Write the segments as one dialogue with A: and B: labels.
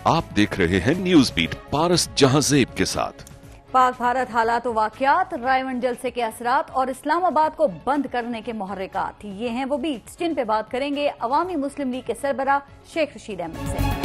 A: आप देख रहे हैं न्यूज बीट पारस जहांजेब के साथ।
B: पाक भारत हालात व वाकयात, रायवन जलसे के असरात और इस्लामाबाद को बंद करने के मुहर्रिकात, ये हैं वो बीट्स जिन पे बात करेंगे अवामी मुस्लिम लीग के सरबराह शेख रशीद अहमद से।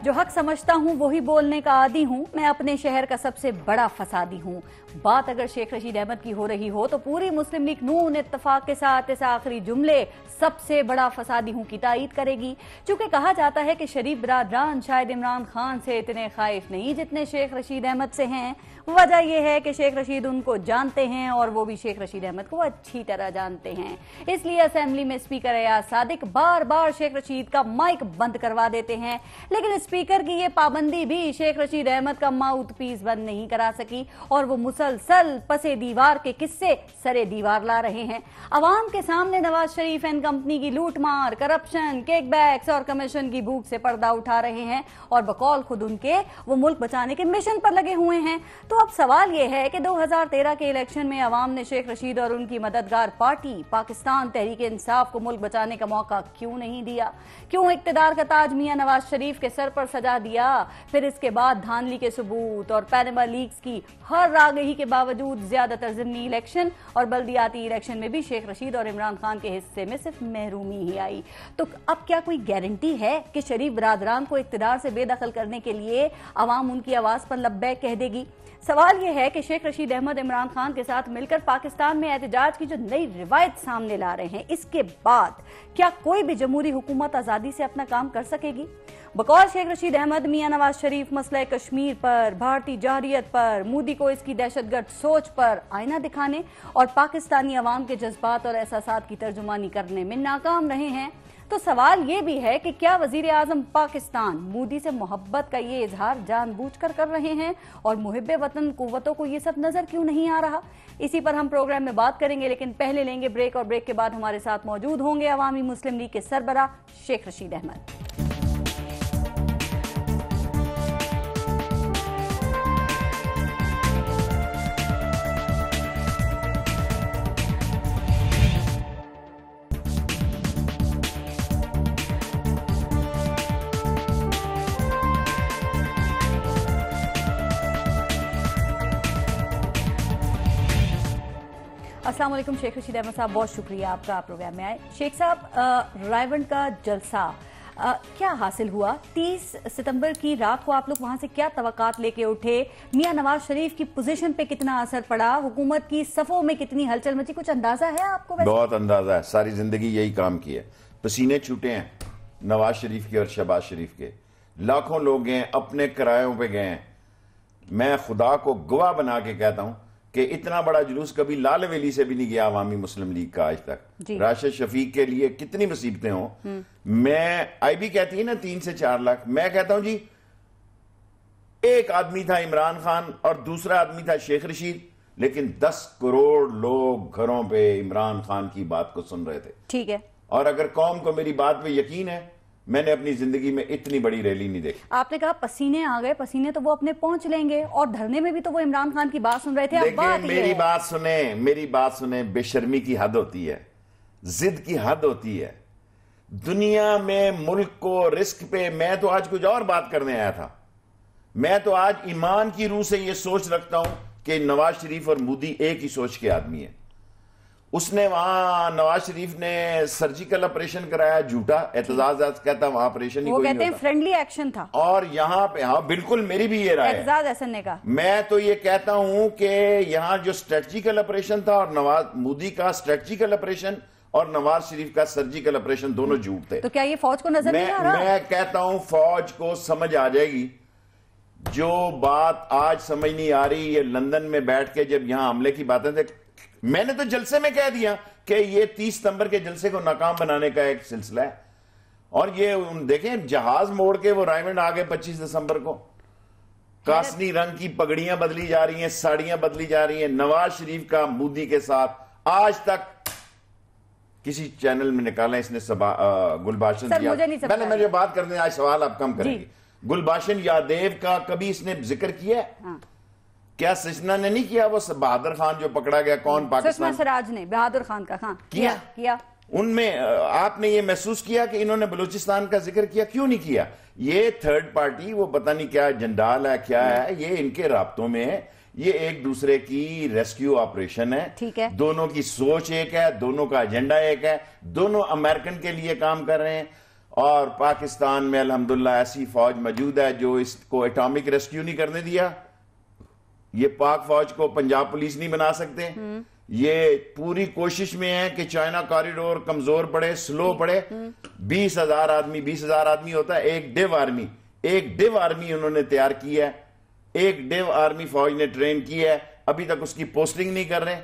B: जो हक समझता हूँ वही बोलने का आदी हूँ, मैं अपने शहर का सबसे बड़ा फसादी हूँ। बात अगर शेख रशीद अहमद की हो रही हो तो पूरी मुस्लिम लीग नून इत्तफाक के साथ इस आखिरी जुमले सबसे बड़ा फसादी हूँ की तायीद करेगी। चूंकि कहा जाता है कि शरीफ बिरादरान शायद इमरान खान से इतने खाइफ नहीं जितने शेख रशीद अहमद से हैं। वजह यह है कि शेख रशीद उनको जानते हैं और वो भी शेख रशीद अहमद को अच्छी तरह जानते हैं। इसलिए असेंबली में स्पीकर अयाज सादिक बार बार शेख रशीद का माइक बंद करवा देते हैं, लेकिन स्पीकर की ये पाबंदी भी शेख रशीद अहमद का माउथ पीस बंद नहीं करा सकी और वो मुसलसल पसे दीवार के किस्से सरे दीवार ला रहे हैं। अवाम के सामने नवाज शरीफ एंड कंपनी की लूटमार, करप्शन, किकबैक्स और कमीशन की भूख से पर्दा उठा रहे हैं और बकौल खुद उनके वो मुल्क बचाने के मिशन पर लगे हुए हैं। तो अब सवाल यह है कि 2013 के इलेक्शन में अवाम ने शेख रशीद और उनकी मददगार पार्टी पाकिस्तान तहरीक इंसाफ को मुल्क बचाने का मौका क्यों नहीं दिया? क्यों इक्तदार का ताज मियां नवाज शरीफ के सर पर सजा दिया? फिर इसके बाद धांधली के सबूत और पैनामा लीक्स की हर आगाही के बावजूद ज्यादातर ज़िमनी इलेक्शन और बल्दियाती इलेक्शन में भी शेख रशीद और इमरान खान के हिस्से में सिर्फ महरूमी ही आई। तो अब क्या कोई गारंटी है कि शरीफ बिरादरान को इक्तदार से बेदखल करने के लिए अवाम उनकी आवाज पर लब्बैक कह देगी? सवाल यह है कि शेख रशीद अहमद इमरान खान के साथ मिलकर पाकिस्तान में एहतजाज की जो नई रिवायत सामने ला रहे हैं, इसके बाद क्या कोई भी जमहूरी हुकूमत आजादी से अपना काम कर सकेगी? बकौल शेख रशीद अहमद मियां नवाज शरीफ मसला कश्मीर पर, भारतीय जहरियत पर, मोदी को इसकी दहशतगर्द सोच पर आईना दिखाने और पाकिस्तानी अवाम के जज्बात और एहसासात की तर्जुमानी करने में नाकाम रहे हैं। तो सवाल ये भी है कि क्या वजीर आजम पाकिस्तान मोदी से मोहब्बत का ये इजहार जानबूझकर कर रहे हैं और मुहिब्बे वतन कुव्वतों को ये सब नजर क्यों नहीं आ रहा? इसी पर हम प्रोग्राम में बात करेंगे, लेकिन पहले लेंगे ब्रेक और ब्रेक के बाद हमारे साथ मौजूद होंगे अवामी मुस्लिम लीग के सरबराह शेख रशीद अहमद। अस्सलाम वालेकुम शेख रशीद अहमद साहब, बहुत शुक्रिया आपका आप प्रोग्राम में आए। शेख साहब, रायवन का जलसा क्या हासिल हुआ? 30 सितंबर की रात को आप लोग वहां से क्या तवक्कात लेके उठे? मियां नवाज शरीफ की पोजीशन पे कितना असर पड़ा? हुकूमत की सफों में कितनी हलचल मची? कुछ अंदाजा है आपको?
C: बहुत अंदाजा है, सारी जिंदगी यही काम किया, पसीने छूटे हैं नवाज शरीफ के और शहबाज शरीफ के। लाखों लोग गए, अपने किरायों पे गए। मैं खुदा को गवाह बना के कहता हूं कि इतना बड़ा जुलूस कभी लाल वेली से भी नहीं गया अवामी मुस्लिम लीग का आज तक। राशिद शफीक के लिए कितनी मुसीबतें हों, मैं आईबी कहती है ना 3 से 4 लाख, मैं कहता हूं जी एक आदमी था इमरान खान और दूसरा आदमी था शेख रशीद, लेकिन 10 करोड़ लोग घरों पे इमरान खान की बात को सुन रहे थे।
B: ठीक है।
C: और अगर कौम को मेरी बात पे यकीन है, मैंने अपनी जिंदगी में इतनी बड़ी रैली नहीं देखी। आपने कहा
B: पसीने आ गए, पसीने तो वो अपने पहुंच लेंगे, और धरने में भी तो वो इमरान खान की बात सुन रहे थे।
C: मेरी बात सुने, बेशर्मी की हद होती है, जिद की हद होती है। दुनिया में मुल्क को रिस्क पे, मैं तो आज कुछ और बात करने आया था। मैं तो आज ईमान की रूह से यह सोच रखता हूं कि नवाज शरीफ और मोदी एक ही सोच के आदमी है। उसने वहां नवाज शरीफ ने सर्जिकल ऑपरेशन कराया, झूठा एतजाज कहता वहां ऑपरेशन ही कोई नहीं होता,
B: फ्रेंडली एक्शन था।
C: और यहां पे हाँ बिल्कुल मेरी भी ये राय है। मैं तो ये कहता हूं कि यहां जो स्ट्रेटजिकल ऑपरेशन था और नवाज मोदी का स्ट्रेटजिकल ऑपरेशन और नवाज शरीफ का सर्जिकल ऑपरेशन दोनों झूठ थे।
B: तो क्या ये फौज को नजर नहीं आ रहा?
C: मैं कहता हूं फौज को समझ आ जाएगी। जो बात आज समझ नहीं आ रही, ये लंदन में बैठ के जब यहां हमले की बातें थे, मैंने तो जलसे में कह दिया कि ये 30 सितंबर के जलसे को नाकाम बनाने का एक सिलसिला है। और ये देखें, जहाज मोड़ के वो रायमंड आ गए 25 दिसंबर को। कासनी रंग की पगड़ियां बदली जा रही हैं, साड़ियां बदली जा रही हैं। नवाज शरीफ का मोदी के साथ आज तक किसी चैनल में निकाला इसने गुलभाषण दिया।
B: मुझे
C: मैंने बात करने, आज सवाल आप कम करेंगे। गुलबाशन यादेव का कभी इसने जिक्र किया है?
B: हाँ।
C: क्या सिस्ना ने नहीं किया? वो बहादुर खान जो पकड़ा गया, कौन?
B: सुषमा
C: पाकिस्तान
B: स्वराज ने बहादुर खान का हाँ किया।
C: उनमें आपने ये महसूस किया कि इन्होंने बलूचिस्तान का जिक्र किया? क्यों नहीं किया? ये थर्ड पार्टी, वो पता नहीं क्या जंडाल है, क्या है, ये इनके राब्तों में है, ये एक दूसरे की रेस्क्यू ऑपरेशन है।
B: ठीक है।
C: दोनों की सोच एक है, दोनों का एजेंडा एक है, दोनों अमेरिकन के लिए काम कर रहे हैं। और पाकिस्तान में अल्हम्दुलिल्लाह ऐसी फौज मौजूद है जो इसको एटॉमिक रेस्क्यू नहीं करने दिया। ये पाक फौज को पंजाब पुलिस नहीं बना सकते। ये पूरी कोशिश में है कि चाइना कॉरिडोर कमजोर पड़े, स्लो पड़े। 20,000 आदमी होता है एक डिव आर्मी उन्होंने तैयार की है, एक डिव आर्मी फौज ने ट्रेन की है, अभी तक उसकी पोस्टिंग नहीं कर रहे।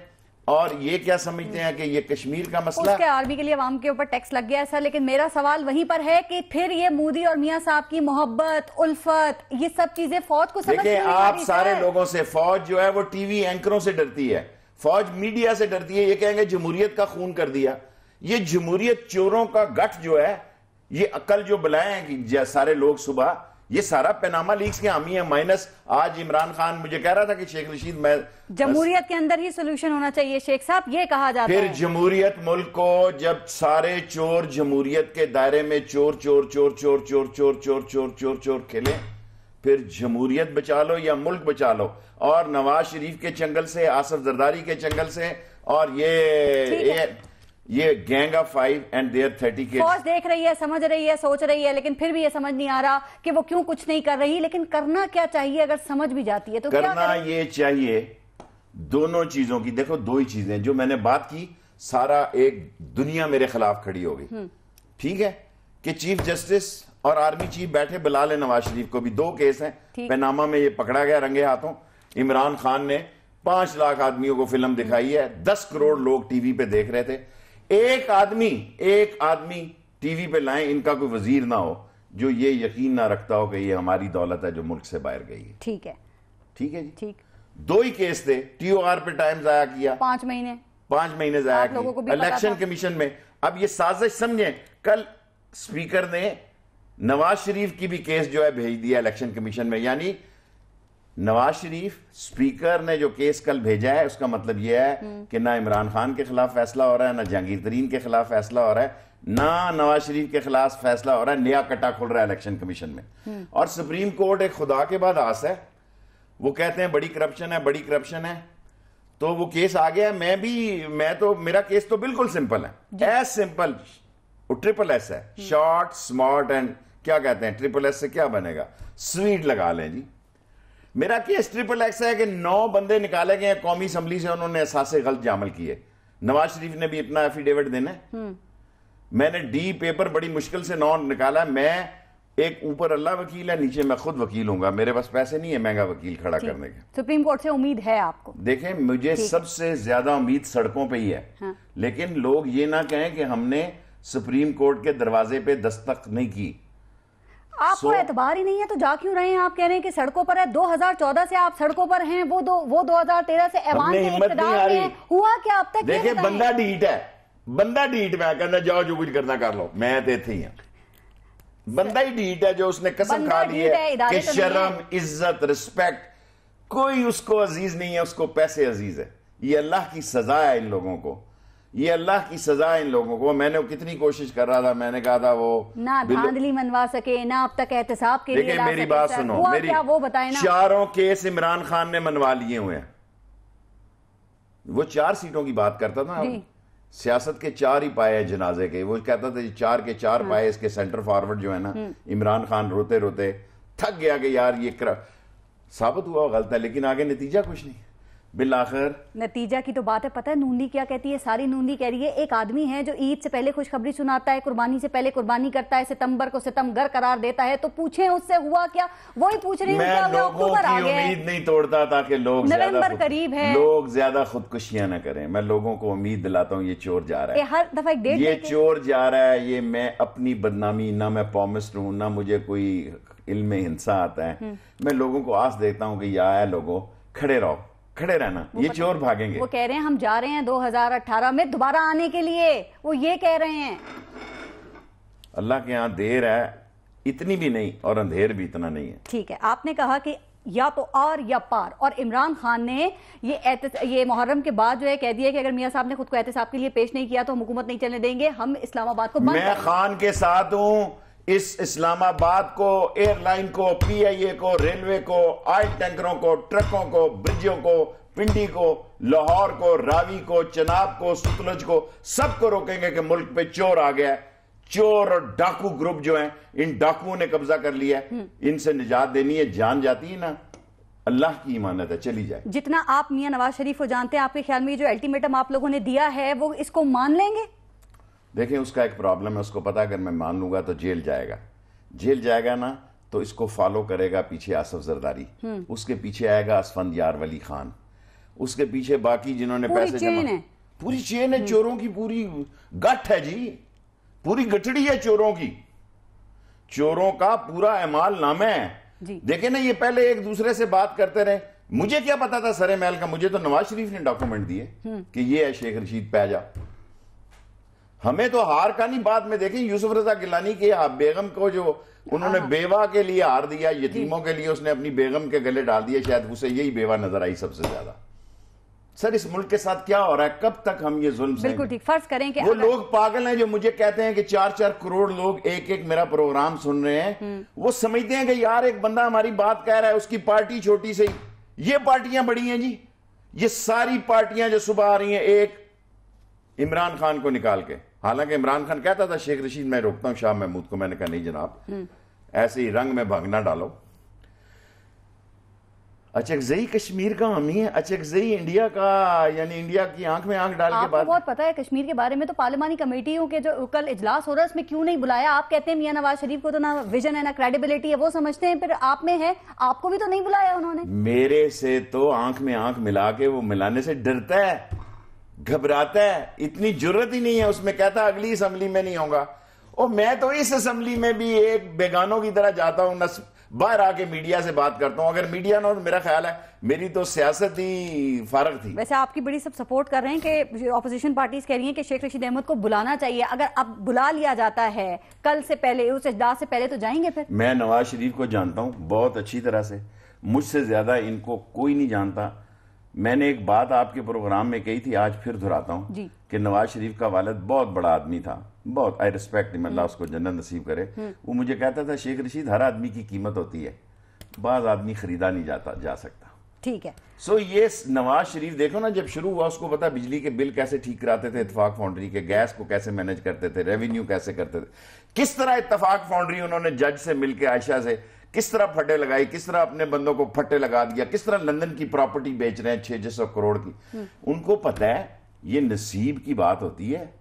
C: और ये क्या समझते हैं कि ये कश्मीर का मसला,
B: उसके आर्मी के लिए अवाम के ऊपर टैक्स लग गया है सर। लेकिन मेरा सवाल वहीं पर है कि फिर ये मोदी और मियां साहब की मोहब्बत, उल्फत, ये सब चीजें फौज को समझ
C: देखिए
B: नहीं आ
C: आप
B: रही
C: सारे
B: सर।
C: लोगों से, फौज जो है वो टीवी एंकरों से डरती है, फौज मीडिया से डरती है। ये कहेंगे जमहूरियत का खून कर दिया। ये जमहूरियत चोरों का गठ जो है, ये अकल जो बुलाए हैं कि सारे लोग सुबह, ये सारा पनामा लीक्स के हामी है। माइनस आज इमरान खान मुझे कह रहा था कि शेख रशीद, मैं
B: जमहूरियत के अंदर ही सोल्यूशन होना चाहिए शेख साहब, ये कहा जाता
C: फिर
B: है।
C: जमहूरियत मुल्क को, जब सारे चोर जमहूरियत के दायरे में चोर चोर चोर चोर चोर चोर चोर चोर चोर चोर खेले, फिर जमहूरियत बचा लो या मुल्क बचा लो। और नवाज शरीफ के चंगल से, आसिफ जरदारी के चंगल से, और ये gang of 5 and there 30 kids.
B: फौज देख रही है, समझ रही है, सोच रही है, लेकिन फिर भी ये समझ नहीं आ रहा कि वो क्यों कुछ नहीं कर रही। लेकिन करना क्या चाहिए अगर समझ भी जाती है तो? क्या
C: करना ये चाहिए दोनों चीजों की। देखो दो ही चीजें जो मैंने बात की, सारा एक दुनिया मेरे खिलाफ खड़ी हो गई। ठीक है कि चीफ जस्टिस और आर्मी चीफ बैठे, बुला ले नवाज शरीफ को भी। 2 केस हैं, पनामा में ये पकड़ा गया रंगे हाथों। इमरान खान ने 5 लाख आदमियों को फिल्म दिखाई है, 10 करोड़ लोग टीवी पे देख रहे थे। एक आदमी टीवी पे लाएं, इनका कोई वजीर ना हो जो ये यकीन ना रखता हो कि ये हमारी दौलत है जो मुल्क से बाहर गई है।
B: ठीक है
C: जी,
B: ठीक।
C: 2 ही केस थे। TOR पे टाइम जाया किया,
B: 5 महीने
C: जाया किया इलेक्शन कमीशन में। अब ये साजिश समझे, कल स्पीकर ने नवाज शरीफ की भी केस जो है भेज दिया इलेक्शन कमीशन में। यानी नवाज शरीफ, स्पीकर ने जो केस कल भेजा है, उसका मतलब यह है कि ना इमरान खान के खिलाफ फैसला हो रहा है, ना जहांगीर तरीन के खिलाफ फैसला हो रहा है, ना नवाज शरीफ के खिलाफ फैसला हो रहा है। नया कटा खुल रहा है इलेक्शन कमीशन में। और सुप्रीम कोर्ट एक खुदा के बाद आस है, वो कहते हैं बड़ी करप्शन है, तो वो केस आ गया। मेरा केस तो बिल्कुल सिंपल है, एज सिंपल ट्रिपल एस है, शॉर्ट स्मार्ट एंड क्या कहते हैं, ट्रिपल एस से क्या बनेगा, स्वीट लगा लें जी। मेरा केस ट्रिपल एक्स है कि 9 बंदे निकाले गए कौमी असम्बली से, उन्होंने एहसास गलत जामल किए। नवाज शरीफ ने भी अपना एफिडेविट देना है। मैंने डी पेपर बड़ी मुश्किल से 9 निकाला। मैं एक ऊपर अल्लाह वकील है, नीचे मैं खुद वकील हूंगा। मेरे पास पैसे नहीं है महंगा वकील खड़ा करने के।
B: सुप्रीम कोर्ट से उम्मीद है आपको?
C: देखें, मुझे सबसे ज्यादा उम्मीद सड़कों पे ही है।
B: हाँ।
C: लेकिन लोग ये ना कहें कि हमने सुप्रीम कोर्ट के दरवाजे पे दस्तक नहीं की।
B: आपको एतबार ही नहीं है तो जा क्यों रहे हैं? आप कह रहे हैं कि सड़कों पर है। 2014 से आप सड़कों पर हैं, वो 2013 से ऐवान के इक़्तिदार में हैं। हुआ क्या अब तक?
C: देखिए बंदा ढीठ है, मैं कहना जाओ जो कुछ करना कर लो, मैं तो इत्थे ही हूं। बंदा ही ढीठ है जो उसने कसम खा ली है कि शर्म, इज्जत, रिस्पेक्ट कोई उसको अजीज नहीं है, उसको पैसे अजीज है। ये अल्लाह की सजा है इन लोगों को, ये अल्लाह की सजा है इन लोगों को। मैंने कितनी कोशिश कर रहा था, मैंने कहा था वो
B: ना धांधली मनवा सके, ना अब तक एहतसाब के लिए ला
C: मेरी बात सुनो, मेरी
B: क्या वो बताए ना।
C: 4 केस इमरान खान ने मनवा लिए हुए हैं। वो 4 सीटों की बात करता था, सियासत के 4 ही पाए हैं जनाजे के। वो कहता था 4 के 4 पाए इसके सेंटर फॉरवर्ड जो है ना। इमरान खान रोते रोते थक गया कि यार ये साबित हुआ गलत है, लेकिन आगे नतीजा कुछ नहीं। बिलाखिर
B: नतीजा की तो बात है। पता है नून लीग क्या कहती है? सारी नून लीग कह रही है एक आदमी है जो ईद से पहले खुशखबरी सुनाता है, कुर्बानी से पहले कुर्बानी करता है, सितंबर को सितमगर करार देता है, तो पूछे उससे हुआ क्या? वही पूछ रही हूं।
C: मैं लोगों की उम्मीद नहीं तोड़ता ताकि लोग
B: नवंबर करीब है,
C: लोग ज्यादा खुदकुशियां न करें। मैं लोगों को उम्मीद दिलाता हूं ये चोर जा रहा है,
B: हर दफा एक डेट,
C: ये चोर जा रहा है। ये मैं अपनी बदनामी, ना मैं पॉमिस्ट हूं, ना मुझे कोई इल्म हिंसा आता है। मैं लोगों को आस देता हूं कि या लोगों खड़े रहो, खड़े रहना, ये चोर भागेंगे।
B: वो कह रहे हैं हम जा रहे हैं 2018 में दोबारा आने के लिए, वो ये कह रहे हैं।
C: अल्लाह के यहां देर है, इतनी भी नहीं और अंधेर भी इतना नहीं है।
B: ठीक है, आपने कहा कि या तो आर या पार, और इमरान खान ने ये मुहर्रम के बाद जो है कह दिया कि अगर मियां साहब ने खुद को एहतसाब के लिए पेश नहीं किया तो हम हुकूमत नहीं चलने देंगे, हम इस्लामाबाद को बंद
C: मैं
B: करेंगे।
C: खान के साथ हूं। इस इस्लामाबाद को, एयरलाइन को, PIA को, रेलवे को, ऑयल टैंकरों को, ट्रकों को, ब्रिजों को, पिंडी को, लाहौर को, रावी को, चनाब को, सतलुज को, सबको रोकेंगे कि मुल्क पे चोर आ गया है। चोर और डाकू ग्रुप जो हैं, इन डाकुओं ने कब्जा कर लिया है, इनसे निजात देनी है। जान जाती है ना, अल्लाह की इमानत है, चली जाए।
B: जितना आप मियां नवाज शरीफ को जानते हैं, आपके ख्याल में जो अल्टीमेटम आप लोगों ने दिया है वो इसको मान लेंगे?
C: देखें, उसका एक प्रॉब्लम है, उसको पता अगर मैं मान लूंगा तो जेल जाएगा। जेल जाएगा ना तो इसको फॉलो करेगा पीछे आसफ जरदारी, उसके पीछे आएगा असफंद यार वली खान, उसके पीछे बाकी जिन्होंने पैसे जमा, पूरी चेन है चोरों की, पूरी गठ है जी, पूरी गठड़ी है चोरों की, चोरों का पूरा एमाल नामे है। देखे ना, ये पहले एक दूसरे से बात करते रहे, मुझे क्या पता था सरे महल का, मुझे तो नवाज शरीफ ने डॉक्यूमेंट दिए कि ये है शेख रशीद पैजा। हमें तो हार का नहीं, बाद में देखें यूसुफ रजा गिलानी के बेगम को जो उन्होंने बेवा के लिए हार दिया, यतीमों के लिए उसने अपनी बेगम के गले डाल दिया, शायद उसे यही बेवा नजर आई सबसे ज्यादा। सर, इस मुल्क के साथ क्या हो रहा है? कब तक हम ये जुल्म सहेंगे?
B: बिल्कुल ठीक। फर्ज करें कि
C: वो लोग पागल हैं जो मुझे कहते हैं कि 4-4 करोड़ लोग एक एक मेरा प्रोग्राम सुन रहे हैं, वो समझते हैं कि यार एक बंदा हमारी बात कह रहा है, उसकी पार्टी छोटी से ही, ये पार्टियां बड़ी हैं जी। ये सारी पार्टियां जो सुबह आ रही हैं एक इमरान खान को निकाल के, हालांकि इमरान खान कहता था शेख रशीद मैं रोकता हूं शाह महमूद को, मैंने कहा नहीं जनाब, ऐसे ही रंग में भगना डालो। अचकजई कश्मीर का हामी है, अचकजई इंडिया का, यानी इंडिया की आंख में आंख डाल के बात।
B: आपको बहुत पता है कश्मीर के बारे में, तो पार्लिमानी कमेटियों के जो कल इजलास हो रहा है उसमें क्यों नहीं बुलाया? आप कहते हैं मियां नवाज शरीफ को तो ना विजन है ना क्रेडिबिलिटी है, वो समझते हैं, फिर आप में है, आपको भी तो नहीं बुलाया उन्होंने।
C: मेरे से तो आंख में आंख मिला के वो मिलाने से डरता है, घबराता है, इतनी जरूरत ही नहीं है उसमें, कहता अगली असेंबली में नहीं होगा। और मैं तो इस असेंबली में भी एक बेगानों की तरह जाता हूं, न बाहर आके मीडिया से बात करता हूं। अगर मीडिया ना हो तो मेरा ख्याल है मेरी तो सियासत ही फारग थी।
B: वैसे आपकी बड़ी सब सपोर्ट कर रहे हैं कि ऑपोजिशन पार्टीज कह रही हैं कि शेख रशीद अहमद को बुलाना चाहिए। अगर अब बुला लिया जाता है कल से पहले, उस इजलास से पहले, तो जाएंगे फिर?
C: मैं नवाज शरीफ को जानता हूं बहुत अच्छी तरह से, मुझसे ज्यादा इनको कोई नहीं जानता। मैंने एक बात आपके प्रोग्राम में कही थी, आज फिर दोहराता हूं कि नवाज शरीफ का वालिद बहुत बड़ा आदमी था, बहुत, आई रिस्पेक्ट हिम, अल्लाह उसको जन्नत नसीब करे। वो मुझे कहता था शेख रशीद हर आदमी की कीमत होती है, बाज आदमी खरीदा नहीं जा सकता।
B: ठीक है।
C: सो ये नवाज शरीफ देखो ना, जब शुरू हुआ उसको पता बिजली के बिल कैसे ठीक कराते थे, इत्तेफाक फाउंड्री के, गैस को कैसे मैनेज करते थे, रेवेन्यू कैसे करते थे, किस तरह इत्तेफाक फाउंड्री उन्होंने जज से मिलकर आयशा से किस तरह फटे लगाई, किस तरह अपने बंदों को फटे लगा दिया, किस तरह लंदन की प्रॉपर्टी बेच रहे हैं 600 करोड़ की। उनको पता है ये नसीब की बात होती है।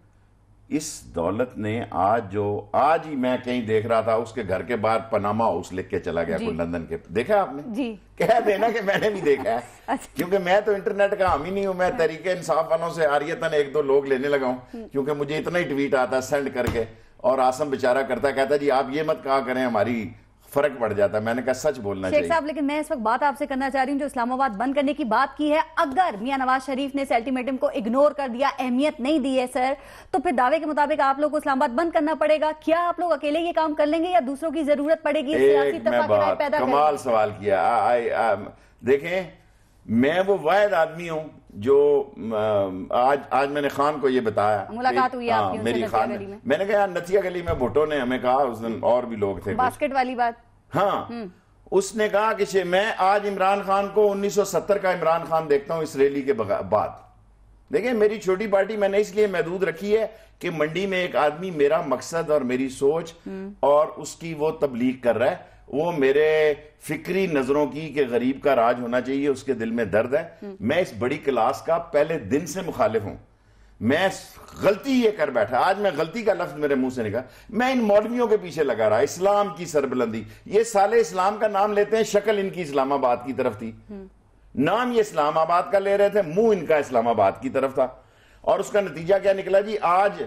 C: इस दौलत ने आज ही मैं कहीं देख रहा था, उसके घर के बाहर पनामा हाउस लिख के चला गया कोई लंदन के, देखा आपने
B: जी?
C: कह देना कि मैंने भी देखा है क्योंकि मैं तो इंटरनेट का हामी नहीं हूं, मैं तरीके इंसाफ वालों से आरियतन 1-2 लोग लेने लगा हूं, क्योंकि मुझे इतना ही ट्वीट आता सेंड करके, और आसम बेचारा कहता जी आप ये मत कहा करें, हमारी फर्क पड़ जाता है। मैंने कहा सच बोलना चाहिए।
B: शेख साहब, लेकिन मैं इस वक्त बात आपसे करना चाह रही हूं जो इस्लामाबाद बंद करने की बात की है, अगर मियां नवाज शरीफ ने इस अल्टीमेटम को इग्नोर कर दिया, अहमियत नहीं दी है सर, तो फिर दावे के मुताबिक आप लोग को इस्लामाबाद बंद करना पड़ेगा। क्या आप लोग अकेले ये काम कर लेंगे या दूसरों की जरूरत पड़ेगी?
C: कमाल सवाल किया। देखें, मैं वो वाहिद आदमी हूं जो आज मैंने खान को ये बताया,
B: मुलाकात हुई आपकी
C: मेरी खान में, मैंने कहा नथिया गली में भुट्टो ने हमें कहा उस दिन, और भी लोग थे,
B: बास्केट वाली बात,
C: हाँ, उसने कहा कि मैं आज इमरान खान को 1970 का इमरान खान देखता हूं इस रैली के बाद। देखिए, मेरी छोटी पार्टी मैंने इसलिए महदूद रखी है कि मंडी में एक आदमी मेरा मकसद और मेरी सोच और उसकी वो तबलीग कर रहा है, वो मेरे फिक्री नजरों की कि गरीब का राज होना चाहिए, उसके दिल में दर्द है। मैं इस बड़ी क्लास का पहले दिन से मुखालिफ हूं। मैं गलती ये कर बैठा, आज मैं गलती का लफ्ज मेरे मुंह से निकला, मैं इन मौलवियों के पीछे लगा रहा, इस्लाम की सरबुलंदी, ये साले इस्लाम का नाम लेते हैं, शक्ल इनकी इस्लामाबाद की तरफ थी, नाम ये इस्लामाबाद का ले रहे थे, मुंह इनका इस्लामाबाद की तरफ था, और उसका नतीजा क्या निकला जी? आज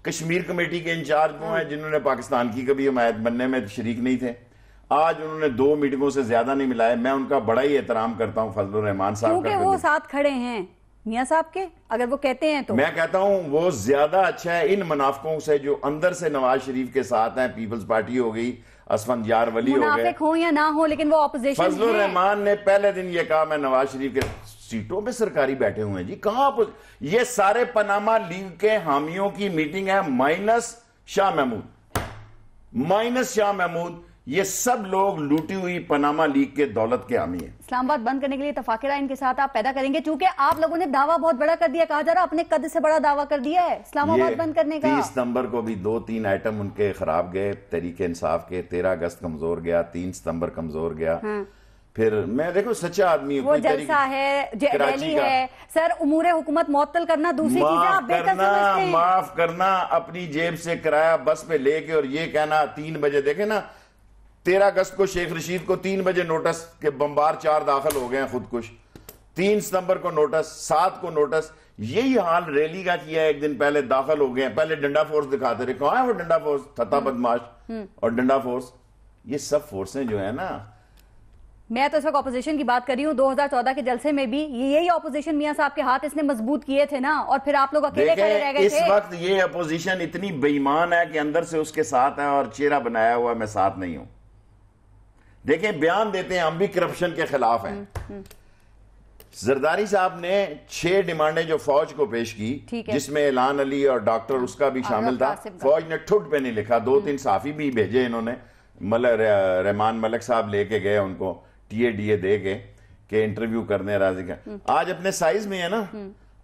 C: कश्मीर कमेटी के इंचार्ज वो हैं जिन्होंने पाकिस्तान की कभी हिमायत बनने में शरीक नहीं थे, आज उन्होंने 2 मीटिंगों से ज्यादा नहीं मिलाया। मैं उनका बड़ा ही एहतराम करता हूं, फजलुर रहमान साहब का,
B: क्योंकि वो साथ खड़े हैं। मियां साहब के, अगर वो कहते हैं तो।
C: मैं कहता हूं वो ज्यादा अच्छा है इन मुनाफिकों से जो अंदर से नवाज शरीफ के साथ हैं। पीपल्स पार्टी हो गई, असफंदियार वली हो गए,
B: मुनाफिक हो या ना हो, लेकिन वो ऑपोजिशन है।
C: फजलुर रहमान ने पहले दिन ये कहा मैं नवाज शरीफ के सीटों पे सरकारी बैठे हुए हैं जी। कहां ये सारे पनामा लीग के हामियों की मीटिंग है, माइनस शाह महमूद, ये सब लोग लूटी हुई पनामा लीग के दौलत के हामी हैं।
B: इस्लामाबाद बंद करने के लिए इत्तेफाक राय इनके साथ आप पैदा करेंगे, चूंकि आप लोगों ने दावा बहुत बड़ा कर दिया, कहा जा रहा अपने कद से बड़ा दावा कर दिया है इस्लामाबाद बंद करने का।
C: 30 सितंबर को भी 2-3 आइटम उनके खराब गए तहरीक इंसाफ के। 13 अगस्त कमजोर गया, 3 सितंबर कमजोर गया। फिर मैं देखो सच्चा आदमी हूं,
B: वो जलसा है, रैली है सर, उमूरे हुकूमत मुअत्तल करना, दूसरी चीजें आप बेहतर समझते हैं।
C: माफ करना, अपनी जेब से किराया बस पे लेके और ये कहना 3 बजे, देखे ना 13 अगस्त को शेख रशीद को 3 बजे नोटिस के बम्बार 4 दाखिल हो गए हैं खुदकुश, 3 सितंबर को नोटिस, 7 को नोटिस। यही हाल रैली का किया, एक दिन पहले दाखिल हो गए हैं। पहले डंडा फोर्स दिखाते रहे, कहां है वो डंडा फोर्स, थता बदमाश और डंडा फोर्स, ये सब फोर्सें जो है ना।
B: मैं तो इस वक्त ऑपोजिशन की बात कर रही हूँ। 2014 के जलसे में भी यही ऑपोजिशन मियां साहब के हाथ इसने मजबूत किए थे ना, और फिर आप लोग अकेले खड़े रह गए थे।
C: इस वक्त ये अपोजिशन इतनी बेईमान है कि अंदर से उसके साथ है और चेहरा बनाया हुआ मैं साथ नहीं हूं। देखें, बयान देते हैं हम भी करप्शन के खिलाफ हैं। जरदारी साहब ने 6 डिमांडें जो फौज को पेश की, जिसमें एलान अली और डॉक्टर उसका भी शामिल था, फौज ने ठुट पे नहीं लिखा। 2-3 साफी भी भेजे इन्होंने, रहमान मलिक साहब लेके गए उनको TADA दे के इंटरव्यू करने राजी का। आज अपने साइज में है ना,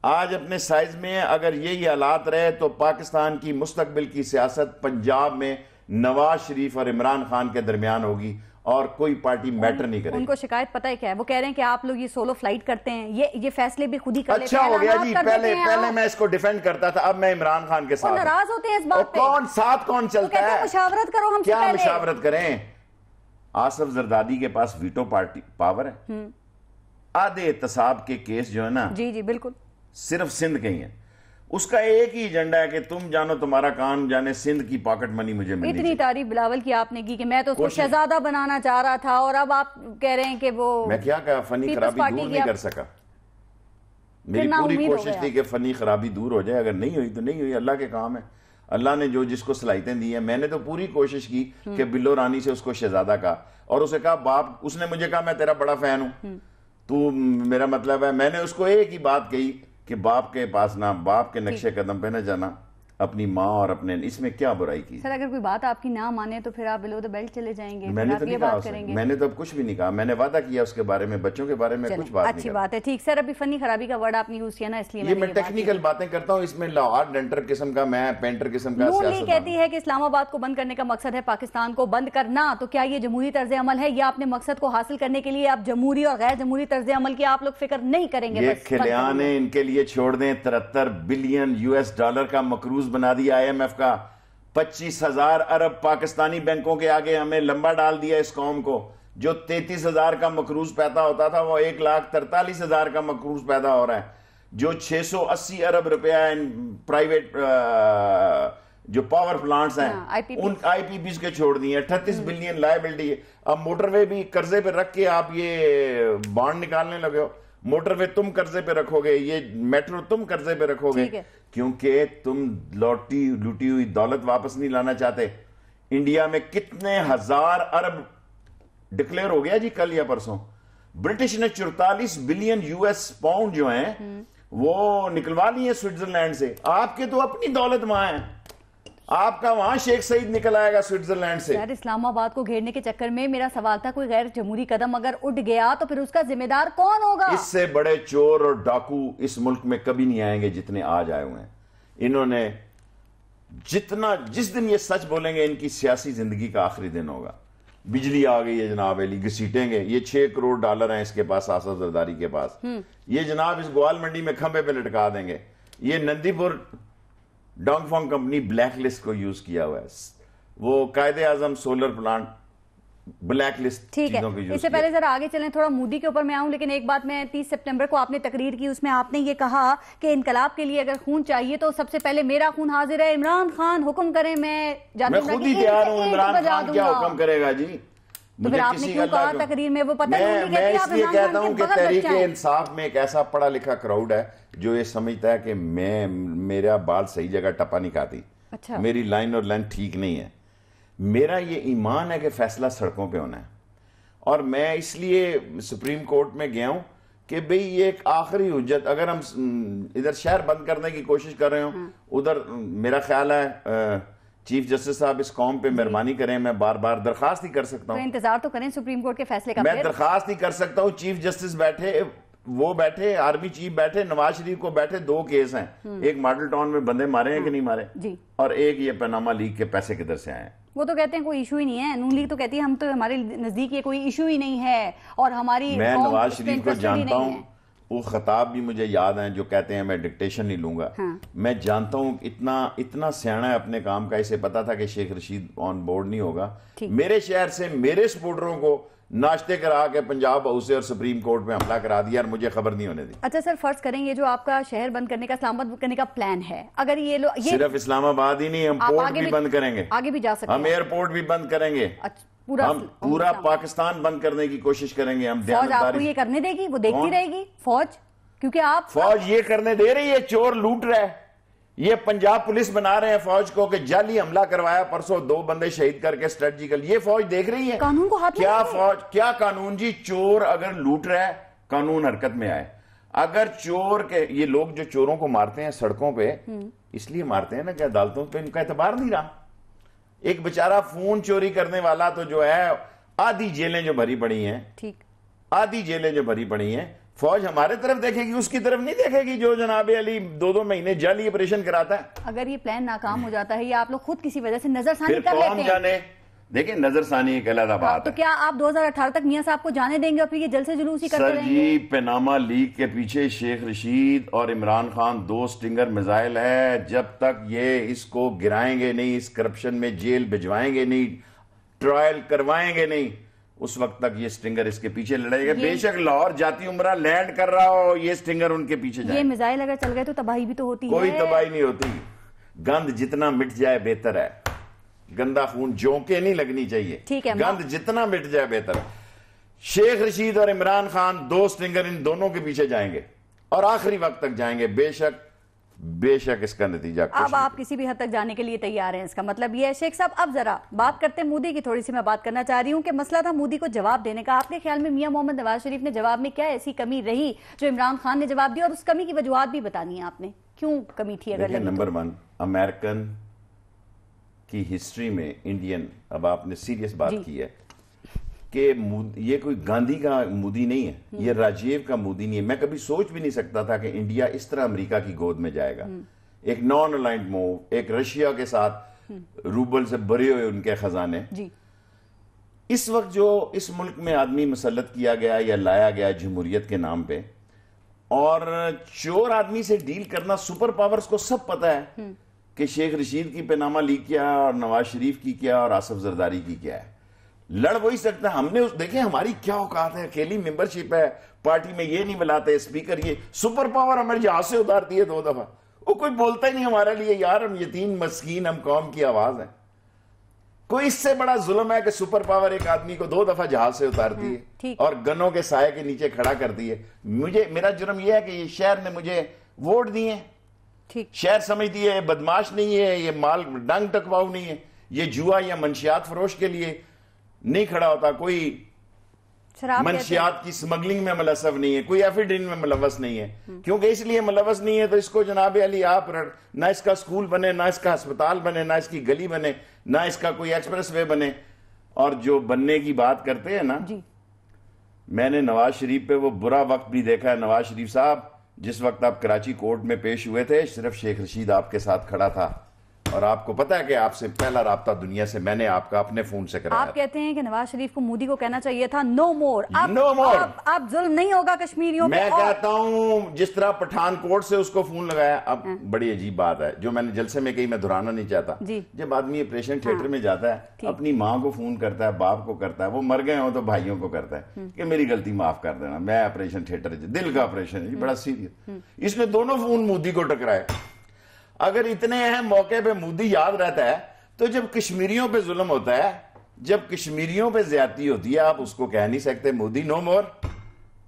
C: आज अपने साइज में है। अगर यही हालात रहे तो पाकिस्तान की मुस्तकबिल की सियासत पंजाब में नवाज शरीफ और इमरान खान के दरमियान होगी और कोई पार्टी मैटर नहीं करेगी।
B: उनको शिकायत पता है क्या है, वो कह रहे हैं कि आप लोग ये सोलो फ्लाइट करते हैं, ये फैसले भी खुद ही कर लेते हैं।
C: अच्छा हो गया जी, पहले मैं इसको डिफेंड करता था, अब मैं इमरान खान के साथ।
B: नाराज होते हैं इस बात पे।
C: कौन साथ कौन चलता है?
B: मुशावरत करो हमसे
C: क्या
B: पहले।
C: मुशावरत करें? आसफ जरदारी के पास वीटो पार्टी पावर है। आधे एहतसाब के केस जो है ना,
B: जी बिल्कुल,
C: सिर्फ सिंध के ही है। उसका एक ही एजेंडा है कि तुम जानो तुम्हारा कान जाने, सिंध की पॉकेट मनी मुझे मिलनी।
B: इतनी तारीफ बिलावल की आपने की कि मैं तो उसको शहजादा बनाना चाह रहा था, और अब आप कह रहे हैं कि वो,
C: मैं क्या कहा, फनी खराबी दूर नहीं कर सका। मेरी पूरी कोशिश थी कि फनी खराबी दूर हो जाए, अगर नहीं हुई तो नहीं हुई, अल्लाह के काम है। अल्लाह ने जो जिसको सलाहियतें दी है, मैंने तो पूरी कोशिश की कि बिल्लो रानी से उसको शहजादा कहा, और उसे कहा बाप, उसने मुझे कहा मैं तेरा बड़ा फैन हूं, तू मेरा मतलब है। मैंने उसको एक ही बात कही कि बाप के पास ना, बाप के नक्शे कदम पे ना जाना, अपनी माँ और अपने, इसमें क्या बुराई की?
B: सर अगर कोई बात आपकी ना माने तो फिर आप बिलो द बेल्ट चले जाएंगे।
C: मैंने तो नहीं कहा, मैंने तो अब कुछ भी नहीं कहा, मैंने वादा किया उसके बारे में, बच्चों के बारे में कुछ बात नहीं।
B: अच्छी बात है, ठीक। सर अभी फनी खराबी का वर्ड आपने यूज किया ना, इसलिए
C: ये मैं टेक्निकल बातें करता हूँ, इसमें लाहौर डेंटर किस्म का, मैं पेंटर किस्म का।
B: नून कहती है कि इस्लामाबाद को बंद करने का मकसद है पाकिस्तान को बंद करना, तो क्या ये जमहूरी तर्ज अमल है, या अपने मकसद को हासिल करने के लिए आप जमहूरी और गैर जमहूरी तर्ज अमल की आप लोग फिक्र नहीं करेंगे?
C: ये खिलयाने इनके लिए छोड़ दें। 73 बिलियन US$ का मकरूज बना दिया IMF का। 25,000 अरब पाकिस्तानी बैंकों के आगे हमें लंबा डाल दिया इस कौम को। जो 33,000 का मकरूज पैदा होता था वो 1,43,000 का मकरूज पैदा हो रहा है। जो 680 अरब रुपया प्राइवेट जो पावर प्लांट्स हैं उन IPPs के छोड़ दिए। 38 बिलियन लायबिलिटी। अब मोटरवे भी कर्जे पे रख के आप ये बॉन्ड निकालने लगे हो। मोटरवे तुम कर्जे पे रखोगे, ये मेट्रो तुम कर्जे पे रखोगे, क्योंकि तुम लूटी हुई दौलत वापस नहीं लाना चाहते। इंडिया में कितने हजार अरब डिक्लेयर हो गया जी कल या परसों। ब्रिटिश ने 44 बिलियन US पाउंड जो हैं वो निकलवा लिए स्विट्जरलैंड से। आपके तो अपनी दौलत वहां है, आपका वहां शेख सईद निकल आएगा स्विट्जरलैंड से।
B: यार इस्लामाबाद को घेरने के चक्कर में मेरा सवाल था, कोई गैर जमहूरी कदम अगर उठ गया तो फिर उसका जिम्मेदार कौन होगा?
C: इससे बड़े चोर और डाकू इस मुल्क में कभी नहीं आएंगे जितने आज आए हुए हैं। इन्होंने जिस दिन ये सच बोलेंगे इनकी सियासी जिंदगी का आखिरी दिन होगा। बिजली आ गई है जनाब अली, घसीटेंगे। ये $6 करोड़ हैं इसके पास, आसफ जरदारी के पास। ये जनाब इस ग्वाल मंडी में खंबे पे लटका देंगे। ये नंदीपुर डोंगफोंग कंपनी ब्लैक लिस्ट को यूज किया हुआ है। वो कायदे आजम सोलर प्लांट ब्लैक लिस्ट।
B: ठीक है, इससे पहले जरा आगे चलें, थोड़ा मोदी के ऊपर मैं आऊं, लेकिन एक बात, मैं 30 सितंबर को आपने तकरीर की, उसमें आपने ये कहा कि इनकलाब के लिए अगर खून चाहिए तो सबसे पहले मेरा खून हाजिर है, इमरान खान हुक्म करें, मैं
C: खुद ही तैयार हूं। इमरान खान क्या हुक्म करेगा जी?
B: तो फिर आपने क्यों कहा तकरीर में वो पता नहीं
C: मैं
B: आप
C: इसलिए
B: इमरान
C: कहता
B: खान
C: हूं
B: के
C: कि
B: बगल
C: तहरीक
B: बच्चा हैं।
C: इंसाफ में एक ऐसा पढ़ा लिखा क्राउड है जो ये समझता है कि मेरा बाल सही जगह टप्पा नहीं खाती,
B: अच्छा।
C: मेरी लाइन और लेंथ ठीक नहीं है। मेरा ये ईमान है कि फैसला सड़कों पे होना है, और मैं इसलिए सुप्रीम कोर्ट में गया हूं कि भाई ये एक आखिरी हुज्जत, अगर हम इधर शहर बंद करने की कोशिश कर रहे हो, उधर मेरा ख्याल है चीफ जस्टिस साहब इस कौम पे मेहरबानी करें, मैं बार बार दरखास्त ही कर सकता हूँ,
B: तो इंतजार तो करें सुप्रीम कोर्ट के फैसले का।
C: मैं दरखास्त ही कर सकता हूँ। चीफ जस्टिस बैठे, वो बैठे, आर्मी चीफ बैठे, नवाज शरीफ को बैठे, 2 केस हैं, एक मॉडल टाउन में बंदे मारे हैं कि नहीं मारे
B: जी,
C: और एक ये पनामा लीग के पैसे किधर से आए।
B: वो तो कहते हैं कोई इशू ही नहीं है, नून लीग तो कहती है हम तो हमारे नजदीक ये कोई इशू ही नहीं है, और हमारी
C: मैं
B: कौम
C: नवाज
B: इस पे
C: शरीफ को
B: interested ही
C: जानता
B: नहीं
C: हूँ,
B: है।
C: वो खिताब भी मुझे याद है जो कहते हैं मैं डिक्टेशन नहीं लूंगा।
B: हाँ।
C: मैं जानता हूँ इतना सियाना है अपने काम का, इसे पता था कि शेख रशीद ऑन बोर्ड नहीं होगा।
B: ठीक।
C: मेरे शहर से मेरे सपोर्टरों को नाश्ते करा के पंजाब हाउस से और सुप्रीम कोर्ट में हमला करा दिया और मुझे खबर नहीं होने दी।
B: अच्छा सर, फर्ज करें ये जो आपका शहर बंद करने का, इस्लामाबाद बंद करने का प्लान है, अगर ये लोग
C: सिर्फ इस्लामाबाद ही नहीं, हम
B: आप
C: पोर्ट
B: आगे
C: भी बंद करेंगे,
B: आगे भी जा सकते
C: हम
B: हैं।
C: एयरपोर्ट भी बंद करेंगे,
B: अच्छा, पूरा
C: हम पूरा पाकिस्तान बंद करने की कोशिश करेंगे। हम
B: फौज आपको
C: दयानतदारी,
B: ये करने देगी? वो देखती
C: कौन?
B: रहेगी फौज, क्योंकि आप
C: फौज ये करने दे रही है? चोर लूट रहा है, ये पंजाब पुलिस बना रहे हैं फौज को कि जाली हमला करवाया परसों, 2 बंदे शहीद करके स्ट्रेटजिकल, ये फौज देख रही है
B: कानून को हाथ में
C: क्या?
B: लेंगे?
C: फौज क्या कानून जी? चोर अगर लूट रहा है कानून हरकत में आए। अगर चोर के, ये लोग जो चोरों को मारते हैं सड़कों पे इसलिए मारते हैं ना कि अदालतों पे इनका एतबार नहीं रहा। एक बेचारा फोन चोरी करने वाला तो जो है, आधी जेलें जो भरी पड़ी हैं,
B: ठीक,
C: आधी जेलें जो भरी पड़ी हैं, फौज हमारे तरफ देखेगी, उसकी तरफ नहीं देखेगी जो जनाब अली 2-2 महीने जाली ऑपरेशन कराता है।
B: अगर ये प्लान नाकाम हो जाता है या आप लोग खुद किसी वजह से नजरसानी
C: फिर
B: कर
C: कौन
B: लेते हैं,
C: जाने, देखिए नजरसानी एक अलग बात
B: तो
C: है।
B: क्या आप 2018 तक मियां साहब को जाने देंगे और फिर ये जल से जुलूस ही करते
C: सर
B: रहेंगे?
C: जी, पनामा लीग के पीछे शेख रशीद और इमरान खान 2 स्टिंगर मिसाइल है। जब तक ये इसको गिराएंगे नहीं, इस करप्शन में जेल भिजवाएंगे नहीं, ट्रायल करवाएंगे नहीं, उस वक्त तक ये स्टिंगर इसके पीछे लड़ेगा। बेशक लाहौर जाती उमरा लैंड कर रहा हो, ये स्टिंगर उनके पीछे
B: ये
C: जाए।
B: मिसाइल अगर चल गए तो तबाही भी तो होती
C: कोई
B: है।
C: तबाही नहीं होती, गंद जितना मिट जाए बेहतर है। गंदा खून जोंके नहीं लगनी चाहिए,
B: ठीक है,
C: गंद जितना मिट जाए बेहतर है। शेख रशीद और इमरान खान 2 स्टिंगर इन दोनों के पीछे जाएंगे और आखिरी वक्त तक जाएंगे। बेशक इसका नतीजा कुछ
B: अब
C: नहीं।
B: आप किसी भी हद तक जाने के लिए तैयार हैं, इसका मतलब ये है। शेख साहब, अब जरा बात करते हैं मोदी की, थोड़ी सी मैं बात करना चाह रही हूँ कि मसला था मोदी को जवाब देने का। आपके ख्याल में मियां मोहम्मद नवाज शरीफ ने जवाब में क्या ऐसी कमी रही जो इमरान खान ने जवाब दिया, और उस कमी की वजूहत भी बतानी है आपने, क्यों कमी थी? अगर
C: देखिए, नंबर 1, अमेरिकन की हिस्ट्री में इंडियन, अब आपने सीरियस बात की है कि ये कोई गांधी का मोदी नहीं है, ये राजीव का मोदी नहीं है। मैं कभी सोच भी नहीं सकता था कि इंडिया इस तरह अमेरिका की गोद में जाएगा। एक नॉन अलाइंड मूव, एक रशिया के साथ रूबल से भरे हुए उनके खजाने।
B: जी,
C: इस वक्त जो इस मुल्क में आदमी मुसल्लत किया गया या लाया गया जमहूरियत के नाम पे, और चोर आदमी से डील करना, सुपर पावर्स को सब पता है कि शेख रशीद की पनामा लीग क्या और नवाज शरीफ की क्या और आसिफ जरदारी की क्या है। लड़ वही सकता है। हमने देखे हमारी क्या औकात है, अकेली मेंबरशिप है पार्टी में, ये नहीं बुलाते स्पीकर, ये सुपर पावर हमारे जहाज से उतारती है 2 दफा। वो कोई बोलता ही नहीं हमारे लिए, यार हम यतीम मस्कीन, हम कौम की आवाज है। कोई इससे बड़ा जुल्म है कि सुपर पावर एक आदमी को 2 दफा जहाज से उतारती है और गनों के साए के नीचे खड़ा करती है। मेरा जुर्म यह है कि ये शहर ने मुझे वोट दिए,
B: ठीक,
C: शहर समझती है बदमाश नहीं है, ये माल डंग टकवाऊ नहीं है, ये जुआ या मंशियात फरोश के लिए नहीं खड़ा होता, कोई मंशियात की स्मगलिंग में मुलसफ नहीं है, कोई एफिडेविट में मुलवस नहीं है। क्योंकि इसलिए मुलवस नहीं है तो इसको जनाब अली आप ना इसका स्कूल बने, ना इसका अस्पताल बने, ना इसकी गली बने, ना इसका कोई एक्सप्रेस वे बने। और जो बनने की बात करते हैं ना
B: जी,
C: मैंने नवाज शरीफ पे वो बुरा वक्त भी देखा है। नवाज शरीफ साहब, जिस वक्त आप कराची कोर्ट में पेश हुए थे, सिर्फ शेख रशीद आपके साथ खड़ा था, और आपको पता है कि आपसे पहला राब्ता दुनिया से मैंने आपका अपने फोन से कराया।
B: आप कहते हैं कि नवाज शरीफ को मोदी को कहना चाहिए था नो मोर,
C: नो मोर,
B: अब जुल्म नहीं होगा कश्मीरियों पे।
C: मैं कहता हूं जिस तरह पठानकोट से उसको फोन लगाया। अब बड़ी अजीब बात है जो मैंने जलसे में कही, मैं दोहराना नहीं चाहता। जब आदमी ऑपरेशन थिएटर में जाता है, अपनी माँ को फोन करता है, बाप को करता है, वो मर गए हो तो भाइयों को करता है कि मेरी गलती माफ कर देना, मैं ऑपरेशन थिएटर, दिल का ऑपरेशन है, बड़ा सीरियस। इसने दोनों फोन मोदी को टकराए। अगर इतने अहम मौके पे मोदी याद रहता है तो जब कश्मीरियों पे जुल्म होता है जब कश्मीरियों पे ज्यादती होती है आप उसको कह नहीं सकते Modi no more,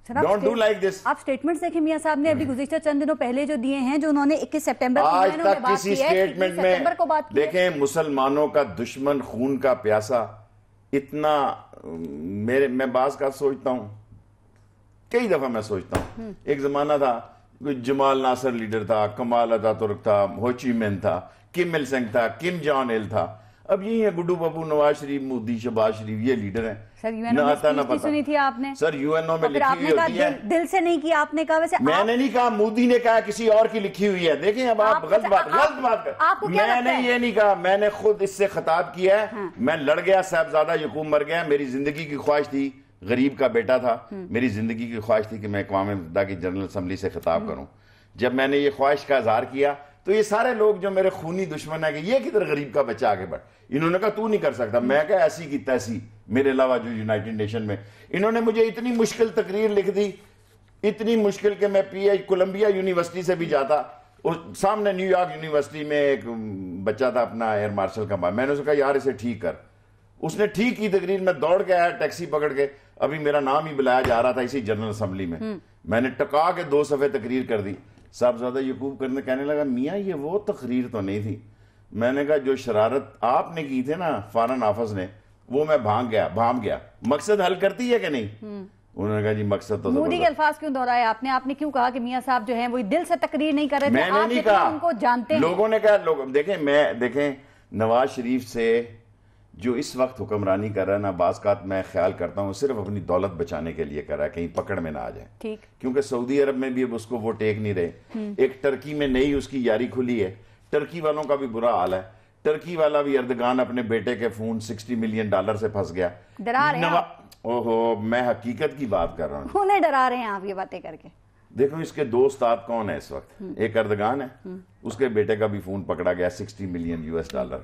C: don't do like this.
B: आप स्टेटमेंट्स देखें मियां साहब ने अभी गुज़िश्ता चंद दिनों पहले जो दिए हैं, जो उन्होंने 21 सितंबर
C: आज तक किसी स्टेटमेंट में देखें मुसलमानों का दुश्मन खून का प्यासा इतना मैं बास का सोचता हूं, कई दफा मैं सोचता हूं, एक जमाना था जमाल नासर लीडर था, कमाल अतातुर्क था, हो ची मिन था, किम इल संग था, किम जॉन इल था, अब यही है गुड्डू बाबू, नवाज शरीफ, मोदी, शहबाज शरीफ, ये लीडर हैं।
B: सर यूएनओ में स्पीच सुनी थी आपने?
C: सर यूएनओ में
B: तो
C: लिखी हुई होती है।
B: दिल से नहीं किया आपने कहा, वैसे
C: मैंने नहीं कहा, मोदी ने कहा, किसी और की लिखी हुई है। देखें अब आप गलत बात कर, मैंने ये नहीं कहा, मैंने खुद इससे खिताब किया है। हाँ। मैं लड़ गया, साहबजादा यकूब मर गया, मेरी जिंदगी की ख्वाहिश थी, गरीब का बेटा था, मेरी जिंदगी की ख्वाहिश थी कि मैं अक़वाम मुत्तहिदा की जनरल असम्बली से खिताब करूं। जब मैंने ये ख्वाहिश का इजहार किया तो ये सारे लोग जो मेरे खूनी दुश्मन है कि ये किधर गरीब का बच्चा आगे बढ़, इन्होंने कहा तू नहीं कर सकता। मैं कहा ऐसी की तैसी, मेरे अलावा जो यूनाइटेड नेशन में, इन्होंने मुझे इतनी मुश्किल तकरीर लिख दी, इतनी मुश्किल कि मैं कोलंबिया यूनिवर्सिटी से भी जाता, और सामने न्यूयॉर्क यूनिवर्सिटी में एक बच्चा था अपना एयर मार्शल का, मैंने उसको कहा यार इसे ठीक कर, उसने ठीक की तकरीर, में दौड़ के आया टैक्सी पकड़ के, अभी मेरा नाम ही बुलाया जा रहा था इसी जनरल असम्बली में, मैंने टका के 2 सफ़े तकरीर कर दी। साहबजादा यकूब करने कहने लगा मियाँ ये वो तकरीर तो नहीं थी। मैंने कहा जो शरारत आपने की थी ना फॉरेन ऑफिस ने, वो मैं भाग गया, मकसद हल करती है कि नहीं? उन्होंने कहा जी मकसद तो
B: मोदी के अल्फाज क्यों दोहराए आपने क्यों कहा कि मियाँ साहब जो हैं वो दिल से तकरीर नहीं कर रहे थे?
C: मैंने नहीं कहा,
B: उनको जानते हैं
C: लोगों ने कहा। देखें नवाज शरीफ से जो इस वक्त हुक्मरानी कर रहा है ना, बाज़ मैं ख्याल करता हूँ सिर्फ अपनी दौलत बचाने के लिए कर रहा है, कहीं पकड़ में ना आ जाए।
B: ठीक,
C: क्योंकि सऊदी अरब में भी अब उसको वो टेक नहीं रहे। एक टर्की में नई उसकी यारी खुली है, टर्की वालों का भी बुरा हाल है। टर्की वाला भी अर्दगान अपने बेटे के फोन $60 मिलियन से फंस गया।
B: डरा रहे हैं
C: ओहो, मैं हकीकत की बात कर रहा हूँ।
B: उन्हें डरा रहे हैं आप ये बातें करके।
C: देखो इसके दो उस्ताद कौन है इस वक्त, एक अर्दगान है, उसके बेटे का भी फोन पकड़ा गया $60 मिलियन।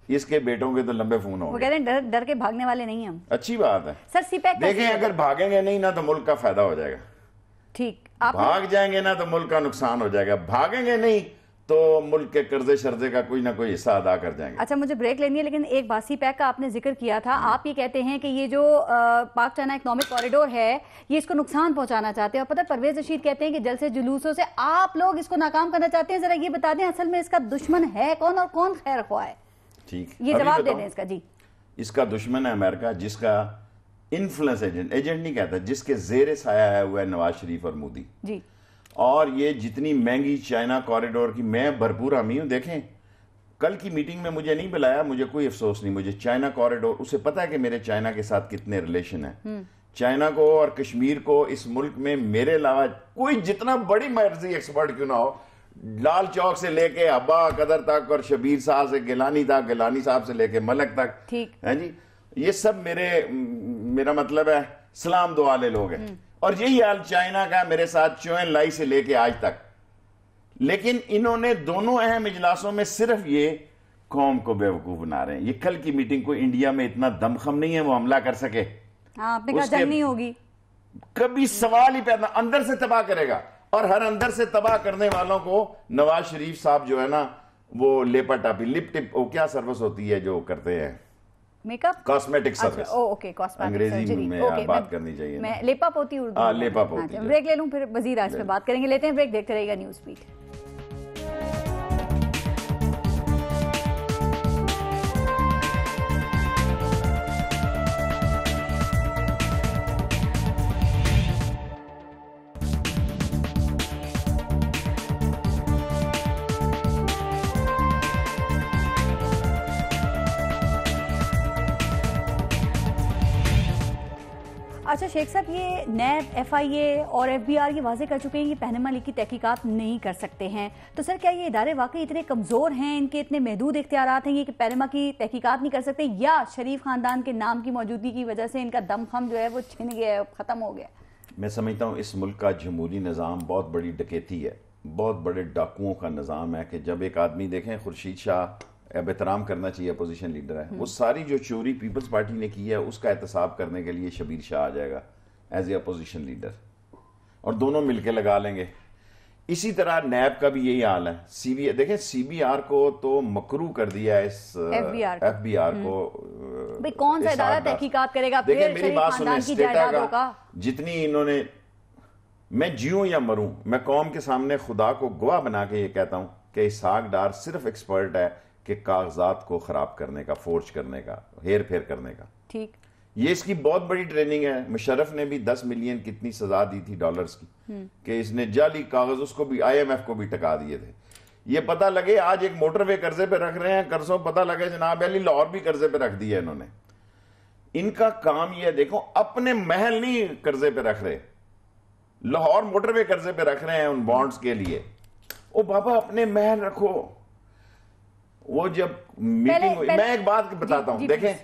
C: इसके बेटों के तो लंबे फोन हो गए।
B: डर के भागने वाले नहीं हम।
C: अच्छी बात है
B: सर। सीपैक
C: देखें अगर भागेंगे नहीं ना तो मुल्क का फायदा हो जाएगा।
B: ठीक,
C: आप भाग जाएंगे ना तो मुल्क का नुकसान हो जाएगा, भागेंगे नहीं तो मुल्क के कर्जे शर्जे का कोई ना कोई हिस्सा अदा कर जाएंगे।
B: अच्छा मुझे ब्रेक लेनी है, लेकिन एक बात सीपैक का आपने जिक्र किया था, आप ये कहते हैं कि ये जो पाक चाइना इकोनॉमिक कॉरिडोर है ये इसको नुकसान पहुंचाना चाहते हैं, और पता है परवेज रशीद कहते हैं कि जलसे जुलूसों से आप लोग इसको नाकाम करना चाहते हैं। जरा ये बता दें असल में इसका दुश्मन है कौन और कौन खैर ख्वाह है?
C: ठीक,
B: ये जवाब दे दें इसका। जी,
C: इसका दुश्मन है अमेरिका, जिसका इन्फ्लुएंस एजेंट नहीं कहता, जिसके जेर साया हुआ है नवाज शरीफ और मोदी
B: जी।
C: और ये जितनी महंगी चाइना कॉरिडोर की मैं भरपूर हामी हूं। देखें कल की मीटिंग में मुझे नहीं बुलाया, मुझे कोई अफसोस नहीं, मुझे चाइना कॉरिडोर, उसे पता है कि मेरे चाइना के साथ कितने रिलेशन है। चाइना को और कश्मीर को इस मुल्क में मेरे अलावा कोई जितना बड़ी मर्जी एक्सपर्ट क्यों ना हो, लाल चौक से लेके अब्बा कदर तक और शबीर साहब से गिलानी तक, गिलानी साहब से लेके मलक तक,
B: ठीक
C: है जी, ये सब मेरा मतलब है सलाम दो वाले लोग हैं। और यही हाल चाइना का मेरे साथ चोएन लाई से लेके आज तक। लेकिन इन्होंने दोनों अहम इजलासों में सिर्फ ये कौम को बेवकूफ बना रहे हैं। ये कल की मीटिंग को इंडिया में इतना दमखम नहीं है वो हमला कर सके।
B: आपने कहा जंग नहीं होगी, कभी
C: सवाल ही पैदा, अंदर से तबाह करेगा। और हर अंदर से तबाह करने वालों को नवाज शरीफ साहब जो है ना वो लेपा टापी लिप टिप, वो क्या सर्विस होती है जो करते हैं,
B: makeup,
C: cosmetic service.
B: Okay, cosmetic
C: अंग्रेजी में बात करनी चाहिए।
B: मैं लेपा पोती उर्दू।
C: लेपा पोती।
B: ब्रेक ले लूं फिर वजीर आज पे बात करेंगे। लेते हैं ब्रेक, देखते रहेगा न्यूज़ बीट। अच्छा शेख साहब, ये नैब, FIA और FBI ये वाजे कर चुके हैं कि पनामा लीक की तहकीकात नहीं कर सकते हैं, तो सर क्या ये इदारे वाकई इतने कमज़ोर हैं, इनके इतने महदूद इख्तियारात हैं ये कि पनामा की तहकीकात नहीं कर सकते, या शरीफ खानदान के नाम की मौजूदगी की वजह से इनका दमखम जो है वो छिन गया, ख़त्म हो गया?
C: मैं समझता हूँ इस मुल्क का जमहूरी निज़ाम बहुत बड़ी डकैती है, बहुत बड़े डाकुओं का निज़ाम है। कि जब एक आदमी देखें, खुर्शीद शाह अब एहतराम करना चाहिए, अपोजिशन लीडर है, वो सारी जो चोरी पीपल्स पार्टी ने की है उसका एहतसाब करने के लिए शबीर शाह आ जाएगा एज ए अपोजिशन लीडर, और दोनों मिलकर लगा लेंगे। इसी तरह नैब का भी यही हाल है। सीबीआई देखें, सीबीआर को तो मकरू कर दिया है इस एफबीआर को।
B: भाई कौन सा इदारा तहकीकात करेगा?
C: देखिए मेरी बात सुने, स्टेटा का जितनी इन्होंने, मैं जीऊं या मरूं, मैं कौम के सामने खुदा को गवाह बना के ये कहता हूं कि इसहाक डार सिर्फ एक्सपर्ट है कि कागजात को खराब करने का, फोर्ज करने का, हेर फेर करने का।
B: ठीक,
C: ये इसकी बहुत बड़ी ट्रेनिंग है। मुशर्रफ ने भी 10 मिलियन कितनी सजा दी थी डॉलर्स की कि इसने जाली कागज, उसको भी IMF को भी टका दिए थे। ये पता लगे आज एक मोटरवे कर्जे पे रख रहे हैं, कर्जों पता लगे जनाब अली लाहौर भी कर्जे पे रख दिया इन्होंने। इनका काम ये देखो, अपने महल नहीं कर्जे पे रख रहे, लाहौर मोटरवे कर्जे पे रख रहे हैं उन बॉन्ड्स के लिए। ओ बाबा अपने महल रखो। वो जब मीटिंग हुई, मैं एक बात बताता हूं, देखें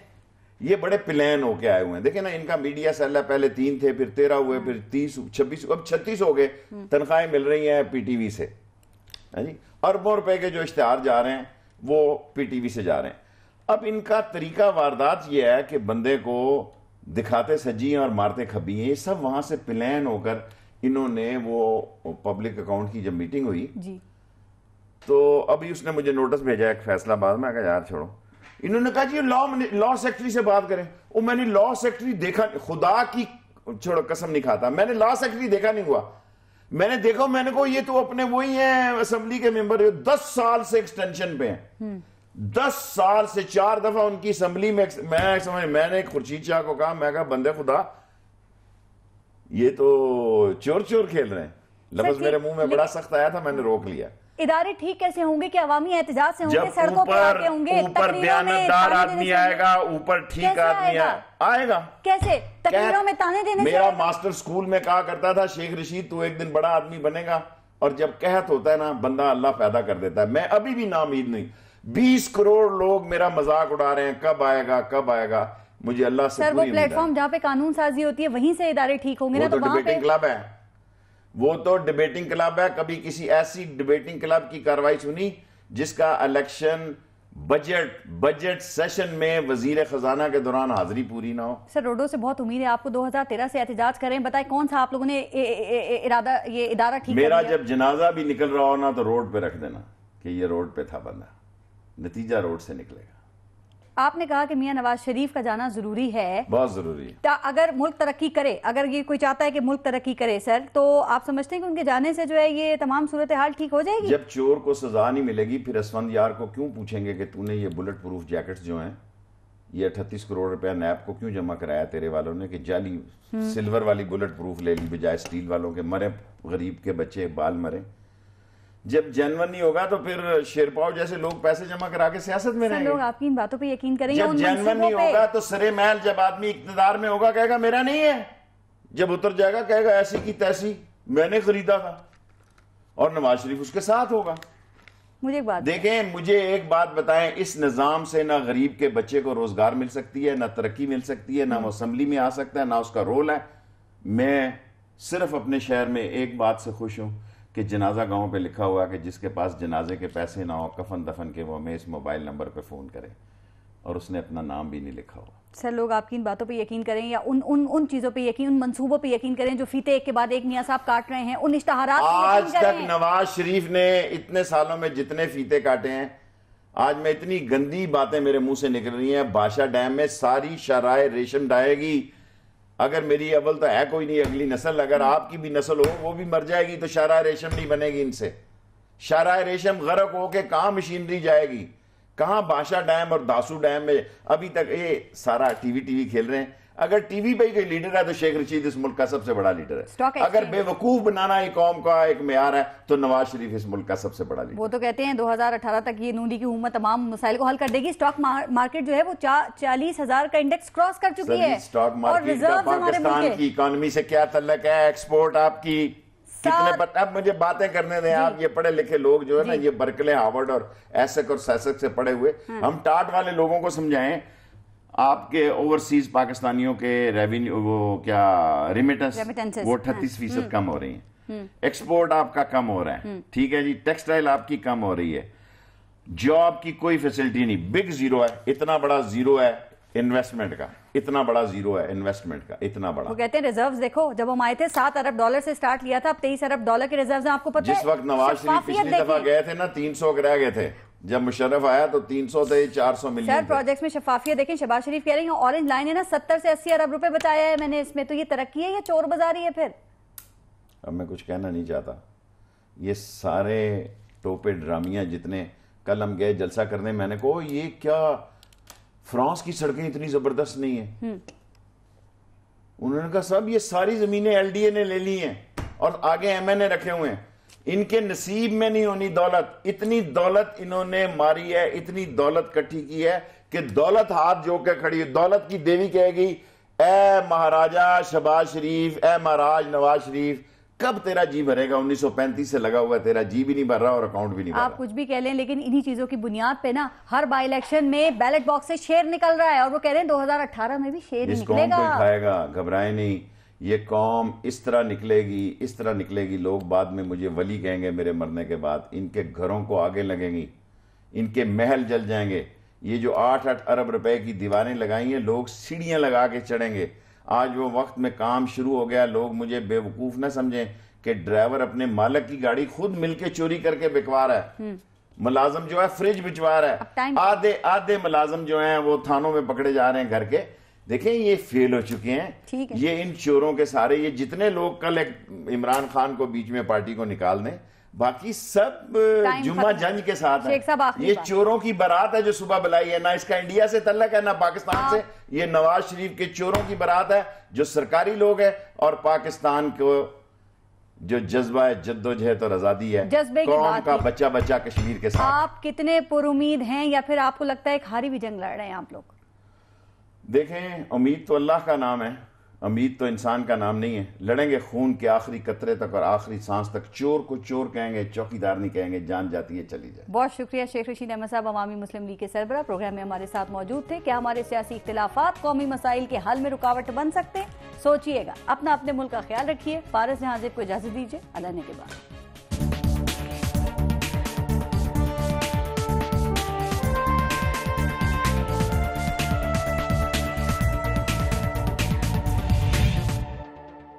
C: ये बड़े प्लान होके आए हुए हैं। देखें ना, इनका मीडिया सेल है, पहले 3 थे, फिर 13 हुए, फिर 30, 26, अब 36 हो गए। तनख्वाहें मिल रही हैं PTV से, है जी। अरबों रुपए के जो इश्तेहार जा रहे हैं वो PTV से जा रहे हैं। अब इनका तरीका वारदात ये है कि बंदे को दिखाते सजी और मारते खबी हैं। ये सब वहां से प्लान होकर इन्होंने, वो पब्लिक अकाउंट की जब मीटिंग हुई
B: जी,
C: तो अभी उसने मुझे नोटिस भेजा एक फैसलाबाद में। कहा यार छोड़ो, इन्होंने कहा जी लॉ सेक्रेटरी से बात करें। वो मैंने लॉ सेक्रेटरी देखा, खुदा की छोड़ो कसम नहीं खाता, मैंने लॉ सेक्रेटरी देखा नहीं हुआ। मैंने देखा, मैंने को ये तो अपने वही हैं असेंबली के मेंबर, 10 साल से एक्सटेंशन पे हैं। 10 साल से 4 दफा उनकी असेंबली में मैंने खुर्शीद शाह को कहा, मैं कहा बंदे खुदा ये तो चोर चोर खेल रहे हैं। लफ्ज मेरे मुंह में बड़ा सख्त आया था, मैंने रोक लिया।
B: इदारे ठीक कैसे होंगे कि अवामी एहतजाज से होंगे,
C: जब
B: सड़कों पर आके होंगे,
C: ऊपर बयानतदार आदमी आएगा, ऊपर ठीक आदमी आएगा।
B: कैसे तकरीरों में ताने देने?
C: मेरा मास्टर स्कूल में कहा करता था, शेख रशीद तू एक दिन बड़ा आदमी बनेगा। और जब कहत होता है ना, बंदा अल्लाह पैदा कर देता है। मैं अभी भी नाउमीद नहीं। 20 करोड़ लोग मेरा मजाक उड़ा रहे हैं, कब आएगा कब आएगा। मुझे अल्लाह से
B: सर, वो प्लेटफॉर्म जहां पे कानून साजी होती है वहीं से इदारे ठीक होंगे ना? तो वहां पे
C: क्लब है, वो तो डिबेटिंग क्लब है। कभी किसी ऐसी डिबेटिंग क्लब की कार्रवाई सुनी जिसका इलेक्शन बजट सेशन में वजीर खजाना के दौरान हाजिरी पूरी ना हो?
B: सर, रोडो से बहुत उम्मीद है आपको। 2013 से एहतजाज करें, बताएं कौन सा आप लोगों ने ये इदारा ठीक
C: मेरा जब जनाजा भी निकल रहा हो ना, तो रोड पे रख देना कि ये रोड पे था बंदा, नतीजा रोड से निकलेगा।
B: आपने कहा कि मियां नवाज शरीफ का जाना जरूरी है,
C: बहुत जरूरी है।
B: अगर मुल्क तरक्की करे, अगर ये कोई चाहता है कि मुल्क तरक्की करे सर, तो आप समझते हैं कि उनके जाने से जो है ये तमाम सूरत हाल ठीक हो जाएगी?
C: जब चोर को सजा नहीं मिलेगी, फिर असफंद यार को क्यों पूछेंगे कि तूने ये बुलेट प्रूफ जैकेट्स जो हैं, ये 38 करोड़ रुपया नैब को क्यों जमा कराया तेरे वालों ने कि जाली सिल्वर वाली बुलेट प्रूफ ले ली बजाय स्टील वालों के? मरे गरीब के बच्चे बाल मरे। जब जेन्युइन नहीं होगा तो फिर शेरपाव जैसे लोग पैसे जमा करा के सियासत में रहेंगे।
B: लोग आपकी इन बातों पे यकीन करेंगे।
C: जब जेन्युइन नहीं होगा तो सरे महल, जब आदमी इक्तदार में होगा कहेगा मेरा नहीं है, जब उतर जाएगा कहेगा ऐसी की तैसी मैंने खरीदा था, और नवाज शरीफ उसके साथ होगा।
B: मुझे एक बात
C: देखें, मुझे एक बात बताएं, इस निजाम से ना गरीब के बच्चे को रोजगार मिल सकती है, ना तरक्की मिल सकती है, ना वो असेंबली में आ सकता है, ना उसका रोल है। मैं सिर्फ अपने शहर में एक बात से खुश हूं कि जनाजा गांव पे लिखा हुआ कि जिसके पास जनाजे के पैसे ना हो, कफन दफन के, वो हमें इस मोबाइल नंबर पे फोन करे, और उसने अपना नाम भी नहीं लिखा हुआ।
B: सर, लोग आपकी इन बातों पे यकीन करें या उन चीजों पे यकीन, उन मंसूबों पे यकीन करें जो फीते एक के बाद एक मियां साहब काट रहे हैं, उन इश्तहारात पे
C: आज तक नवाज शरीफ ने इतने सालों में जितने फीते काटे हैं, आज में इतनी गंदी बातें मेरे मुंह से निकल रही हैं। बादशाह डैम में सारी शराय रेशम डाएगी। अगर मेरी अव्वल तो है कोई नहीं अगली नस्ल, अगर आपकी भी नस्ल हो वो भी मर जाएगी तो शारा रेशम नहीं बनेगी इनसे। शारा रेशम गरक होके कहां मशीनरी जाएगी, कहां बादशाह डैम और दासू डैम में अभी तक ये सारा टीवी खेल रहे हैं। अगर टीवी पे कोई लीडर है तो शेख रशीद इस मुल्क का सबसे बड़ा लीडर है। अगर बेवकूफ बनाना एक कौम का एक मेयार है तो नवाज शरीफ इस मुल्क का सबसे बड़ा लीडर।
B: वो तो कहते हैं 2018 तक ये नूनी की हुकूमत तमाम मसाइल को हल कर देगी। स्टॉक मार्केट जो है वो 40,000 का इंडेक्स क्रॉस कर चुकी है।
C: स्टॉक मार्केट का पाकिस्तान की इकोनॉमी से क्या तल्लक है? एक्सपोर्ट आपकी कितने पर? अब मुझे बातें करने दें। आप ये पढ़े लिखे लोग जो है ना, ये बर्कले, हार्वर्ड और एसेक और सैसेक से पढ़े हुए, हम टाट वाले लोगों को समझाएं आपके ओवरसीज पाकिस्तानियों के रेवेन्यू, वो क्या रेमिटेंस, वो 38% कम हो रही है। एक्सपोर्ट आपका कम हो रहा है, ठीक है जी। टेक्सटाइल आपकी कम हो रही है। जॉब की कोई फैसिलिटी नहीं, बिग जीरो है, इतना बड़ा जीरो है इन्वेस्टमेंट का इतना बड़ा जीरो है, इन्वेस्टमेंट का इतना बड़ा।
B: वो कहते हैं रिजर्व्स देखो, जब हम आए थे $7 अरब से स्टार्ट लिया था, अब $23 अरब के रिजर्व्स हैं, आपको पता है?
C: जिस वक्त नवाज शरीफ पिछली दफा गए थे ना 300 रह गए थे, जब मुशर्रफ आया तो 300 थे, 400 मिलियन।
B: सर प्रोजेक्ट्स में शफाफियत देखें, शहबाज शरीफ कह रही है ऑरेंज लाइन है ना 70 से 80 अरब रुपए बचाया है मैंने इसमें, तो ये तरक्की है या चोर बाजारी है? फिर
C: अब मैं कुछ कहना नहीं चाहता, ये सारे टोपे ड्रामिया जितने, कल हम गए जलसा करने, मैंने कहा ये क्या फ्रांस की सड़कें इतनी जबरदस्त नहीं है? उन्होंने कहा साहब ये सारी जमीनें एलडीए ने ले ली हैं और आगे एमएनए रखे हुए हैं, इनके नसीब में नहीं होनी दौलत। इतनी दौलत इन्होंने मारी है, इतनी दौलत इकट्ठी की है कि दौलत हाथ जो के खड़ी है। दौलत की देवी कहेगी ए महाराजा शहबाज शरीफ, ए महाराज नवाज शरीफ, कब तेरा जी भरेगा? 1935 से लगा हुआ, तेरा जी भी नहीं भर रहा और अकाउंट भी नहीं भर रहा।
B: आप कुछ भी कह लें, लेकिन इन्हीं चीजों की बुनियाद पे ना हर बाई इलेक्शन में बैलेट बॉक्स से शेर निकल रहा है, और वो कह रहे हैं 2018 में भी शेर ही निकलेगा।
C: कौम को खाएगा, घबराए नहीं, ये कौम इस तरह निकलेगी, इस तरह निकलेगी। लोग बाद में मुझे वली कहेंगे मेरे मरने के बाद, इनके घरों को आगे लगेंगी, इनके महल जल जाएंगे। ये जो 8-8 अरब रुपए की दीवारें लगाई हैं, लोग सीढ़ियां लगा के चढ़ेंगे। आज वो वक्त में काम शुरू हो गया। लोग मुझे बेवकूफ ना समझें कि ड्राइवर अपने मालिक की गाड़ी खुद मिलके चोरी करके बिकवा रहा है। मुलाजम जो है फ्रिज बिचवा रहा है। आधे मुलाजम जो हैं वो थानों में पकड़े जा रहे हैं घर के। देखें ये फेल हो चुके हैं। ये इन चोरों के सारे, ये जितने लोग कल एक इमरान खान को बीच में पार्टी को निकाल दें, बाकी सब जुम्मा जंज के साथ है। ये चोरों की बारात है जो सुबह बुलाई है, ना इसका इंडिया से तल्लक है ना पाकिस्तान से। ये नवाज शरीफ के चोरों की बारात है जो सरकारी लोग है, और पाकिस्तान को जो जज्बा है जद्दोजहद और आजादी है, कौम का बच्चा बच्चा कश्मीर के साथ।
B: आप कितने पुरुमीद हैं, या फिर आपको लगता है एक हारी भी जंग लड़ रहे हैं आप लोग?
C: देखें, उम्मीद तो अल्लाह का नाम है, उम्मीद तो इंसान का नाम नहीं है। लड़ेंगे खून के आखिरी कतरे तक और आखिरी सांस तक। चोर को चोर कहेंगे, चौकीदार नहीं कहेंगे। जान जाती है चली जाए।
B: बहुत शुक्रिया शेख रशीद अहमद साहब, अवामी मुस्लिम लीग के सरबराह, प्रोग्राम में हमारे साथ मौजूद थे। क्या हमारे सियासी इख्तिलाफात कौमी मसाइल के हल में रुकावट बन सकते हैं? सोचिएगा। अपना अपने मुल्क का ख्याल रखिए। फारस जहां ज़ेब को इजाजत दीजिए। अल्लाह ने के बाद।